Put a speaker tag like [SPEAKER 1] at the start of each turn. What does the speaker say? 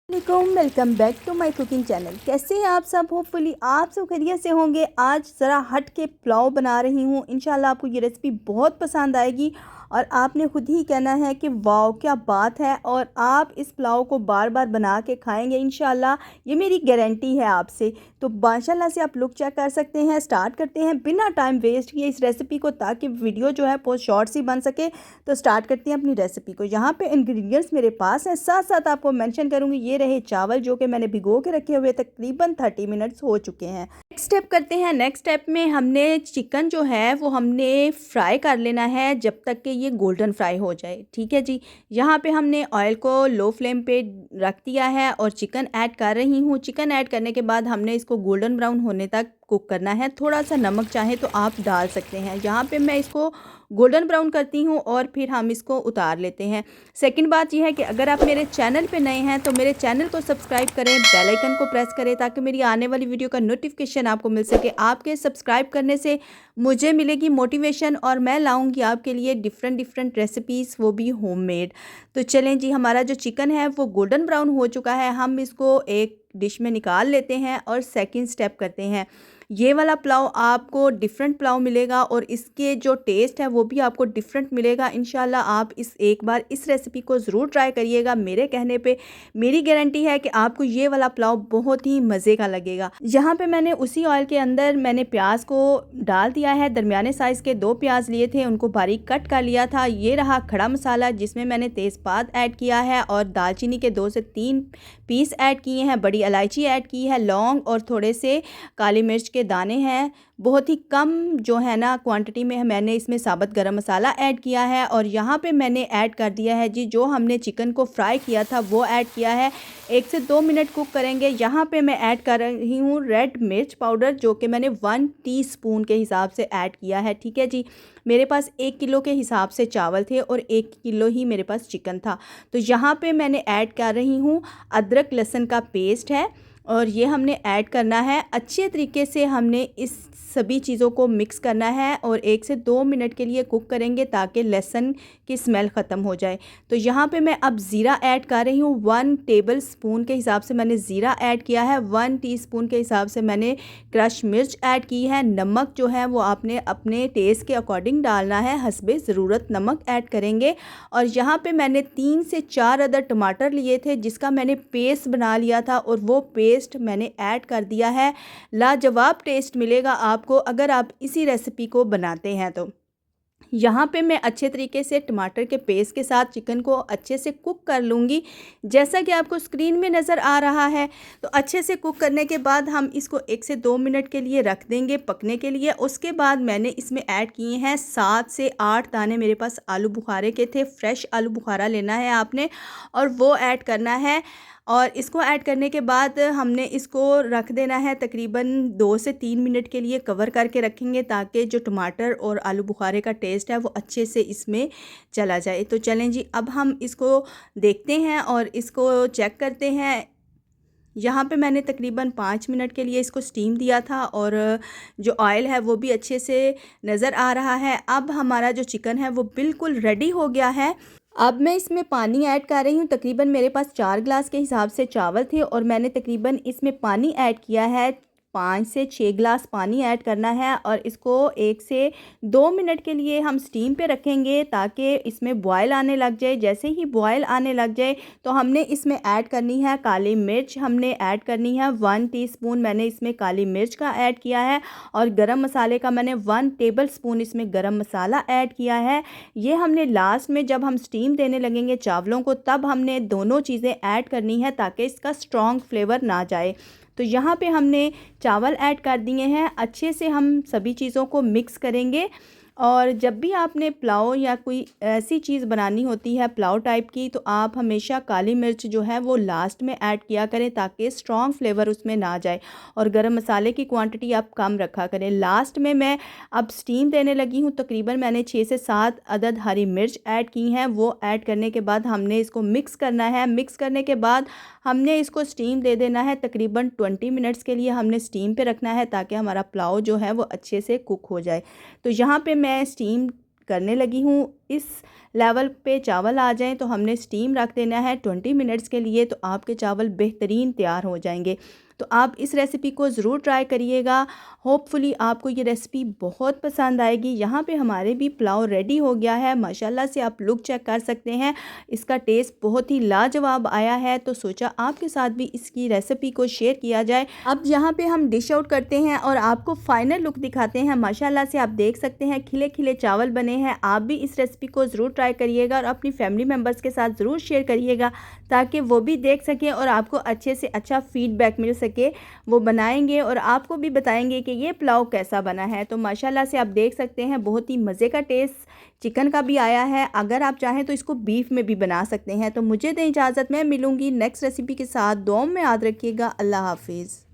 [SPEAKER 1] Welcome back to my cooking channel. कैसे हैं आप सब? होपफुली आप सब खैरियत से होंगे। आज ज़रा हट के पुलाव बना रही हूँ। इंशाल्लाह आपको ये रेसिपी बहुत पसंद आएगी और आपने खुद ही कहना है कि वाह क्या बात है, और आप इस पुलाव को बार बार बना के खाएंगे इंशाल्लाह, ये मेरी गारंटी है आपसे। तो माशाल्लाह से आप लुक चेक कर सकते हैं। स्टार्ट करते हैं बिना टाइम वेस्ट किए इस रेसिपी को, ताकि वीडियो जो है बहुत शॉर्ट सी बन सके। तो स्टार्ट करते हैं अपनी रेसिपी को। यहाँ पे इंग्रेडिएंट्स मेरे पास हैं, साथ साथ आपको मेंशन करूँगी। ये रहे चावल जो कि मैंने भिगो के रखे हुए, तकरीबन 30 मिनट्स हो चुके हैं। नेक्स्ट स्टेप करते हैं। नेक्स्ट स्टेप में हमने चिकन जो है वो हमने फ्राई कर लेना है जब तक कि ये गोल्डन फ्राई हो जाए। ठीक है जी। यहाँ पे हमने ऑयल को लो फ्लेम पे रख दिया है और चिकन ऐड कर रही हूँ। चिकन ऐड करने के बाद हमने इसको गोल्डन ब्राउन होने तक कुक करना है। थोड़ा सा नमक चाहे तो आप डाल सकते हैं। यहाँ पे मैं इसको गोल्डन ब्राउन करती हूँ और फिर हम इसको उतार लेते हैं। सेकंड बात यह है कि अगर आप मेरे चैनल पे नए हैं तो मेरे चैनल को सब्सक्राइब करें, बेल आइकन को प्रेस करें, ताकि मेरी आने वाली वीडियो का नोटिफिकेशन आपको मिल सके। आपके सब्सक्राइब करने से मुझे मिलेगी मोटिवेशन और मैं लाऊंगी आपके लिए डिफरेंट रेसिपीज़, वो भी होममेड। तो चलें जी, हमारा जो चिकन है वो गोल्डन ब्राउन हो चुका है। हम इसको एक डिश में निकाल लेते हैं और सेकंड स्टेप करते हैं। ये वाला पुलाव आपको डिफरेंट पुलाव मिलेगा और इसके जो टेस्ट है वो भी आपको डिफरेंट मिलेगा। इंशाल्लाह आप एक बार इस रेसिपी को ज़रूर ट्राई करिएगा। मेरे कहने पे मेरी गारंटी है कि आपको ये वाला पुलाव बहुत ही मज़े का लगेगा। यहाँ पे मैंने उसी ऑयल के अंदर मैंने प्याज को डाल दिया है। दरमियाने साइज़ के 2 प्याज लिए थे, उनको बारीक कट कर लिया था। ये रहा खड़ा मसाला, जिसमें मैंने तेज़पात ऐड किया है और दालचीनी के 2 से 3 पीस ऐड किए हैं। बड़ी इलायची ऐड की है, लौंग और थोड़े से काली मिर्च के दाने हैं। बहुत ही कम जो है ना क्वांटिटी में मैंने इसमें साबुत गरम मसाला ऐड किया है। और यहाँ पे मैंने ऐड कर दिया है जी, जो हमने चिकन को फ्राई किया था वो ऐड किया है। 1 से 2 मिनट कुक करेंगे। यहाँ पे मैं ऐड कर रही हूँ रेड मिर्च पाउडर, जो कि मैंने 1 टीस्पून के हिसाब से ऐड किया है। ठीक है जी। मेरे पास 1 किलो के हिसाब से चावल थे और 1 किलो ही मेरे पास चिकन था। तो यहाँ पे मैंने ऐड कर रही हूँ अदरक लहसुन का पेस्ट है और ये हमने ऐड करना है। अच्छे तरीके से हमने इस सभी चीज़ों को मिक्स करना है और 1 से 2 मिनट के लिए कुक करेंगे, ताकि लहसुन की स्मेल ख़त्म हो जाए। तो यहाँ पे मैं अब ज़ीरा ऐड कर रही हूँ। 1 टेबल स्पून के हिसाब से मैंने ज़ीरा ऐड किया है। 1 टीस्पून के हिसाब से मैंने क्रश मिर्च ऐड की है। नमक जो है वो आपने अपने टेस्ट के अकॉर्डिंग डालना है, हस्बे ज़रूरत नमक ऐड करेंगे। और यहाँ पे मैंने 3 से 4 अदर टमाटर लिए थे, जिसका मैंने पेस्ट बना लिया था और वो पेस्ट मैंने ऐड कर दिया है। लाजवाब टेस्ट मिलेगा आपको अगर आप इसी रेसिपी को बनाते हैं। तो यहाँ पे मैं अच्छे तरीके से टमाटर के पेस्ट के साथ चिकन को अच्छे से कुक कर लूँगी, जैसा कि आपको स्क्रीन में नज़र आ रहा है। तो अच्छे से कुक करने के बाद हम इसको 1 से 2 मिनट के लिए रख देंगे पकने के लिए। उसके बाद मैंने इसमें ऐड किए हैं 7 से 8 दाने, मेरे पास आलू बुखारे के थे। फ्रेश आलू बुखारा लेना है आपने और वो ऐड करना है। और इसको ऐड करने के बाद हमने इसको रख देना है तकरीबन 2 से 3 मिनट के लिए कवर करके रखेंगे, ताकि जो टमाटर और आलू बुखारे का टेस्ट है वो अच्छे से इसमें चला जाए। तो चलें जी, अब हम इसको देखते हैं और इसको चेक करते हैं। यहाँ पे मैंने तकरीबन 5 मिनट के लिए इसको स्टीम दिया था और जो ऑयल है वो भी अच्छे से नज़र आ रहा है। अब हमारा जो चिकन है वो बिल्कुल रेडी हो गया है। अब मैं इसमें पानी ऐड कर रही हूँ। तकरीबन मेरे पास 4 गिलास के हिसाब से चावल थे और मैंने तकरीबन इसमें पानी ऐड किया है। 5 से 6 गिलास पानी ऐड करना है और इसको 1 से 2 मिनट के लिए हम स्टीम पे रखेंगे, ताकि इसमें बॉयल आने लग जाए। जैसे ही बॉयल आने लग जाए तो हमने इसमें ऐड करनी है काली मिर्च। हमने ऐड करनी है 1 टीस्पून, मैंने इसमें काली मिर्च का ऐड किया है। और गरम मसाले का मैंने 1 टेबल स्पून इसमें गरम मसाला ऐड किया है। ये हमने लास्ट में जब हम स्टीम देने लगेंगे चावलों को, तब हमने दोनों चीज़ें ऐड करनी है, ताकि इसका स्ट्रॉन्ग फ्लेवर ना जाए। तो यहाँ पे हमने चावल ऐड कर दिए हैं। अच्छे से हम सभी चीज़ों को मिक्स करेंगे। और जब भी आपने पुलाव या कोई ऐसी चीज़ बनानी होती है पुलाव टाइप की, तो आप हमेशा काली मिर्च जो है वो लास्ट में ऐड किया करें, ताकि स्ट्रॉन्ग फ्लेवर उसमें ना जाए। और गरम मसाले की क्वांटिटी आप कम रखा करें। लास्ट में मैं अब स्टीम देने लगी हूँ। तकरीबन मैंने 6 से 7 अदद हरी मिर्च ऐड की हैं। वो ऐड करने के बाद हमने इसको मिक्स करना है। मिक्स करने के बाद हमने इसको स्टीम दे देना है। तकरीबन 20 मिनट्स के लिए हमने स्टीम पे रखना है, ताकि हमारा पुलाव जो है वो अच्छे से कुक हो जाए। तो यहाँ पे मैं स्टीम करने लगी हूँ इस लेवल पे चावल आ जाएं तो हमने स्टीम रख देना है 20 मिनट्स के लिए। तो आपके चावल बेहतरीन तैयार हो जाएंगे। तो आप इस रेसिपी को ज़रूर ट्राई करिएगा। होपफुली आपको ये रेसिपी बहुत पसंद आएगी। यहाँ पे हमारे भी पुलाव रेडी हो गया है। माशाल्लाह से आप लुक चेक कर सकते हैं। इसका टेस्ट बहुत ही लाजवाब आया है। तो सोचा आपके साथ भी इसकी रेसिपी को शेयर किया जाए। अब यहाँ पे हम डिश आउट करते हैं और आपको फाइनल लुक दिखाते हैं। माशाल्लाह से आप देख सकते हैं खिले खिले चावल बने हैं। आप भी इस रेसिपी को ज़रूर ट्राई करिएगा और अपनी फैमिली मेम्बर्स के साथ ज़रूर शेयर करिएगा ताकि वो भी देख सकें और आपको अच्छे से अच्छा फीडबैक मिल सके। वो बनाएंगे और आपको भी बताएंगे कि ये पुलाव कैसा बना है। तो माशाल्लाह से आप देख सकते हैं बहुत ही मज़े का टेस्ट चिकन का भी आया है। अगर आप चाहें तो इसको बीफ में भी बना सकते हैं। तो मुझे दें इजाज़त, मैं मिलूँगी नेक्स्ट रेसिपी के साथ। दुआ में याद रखिएगा। अल्लाह हाफिज़।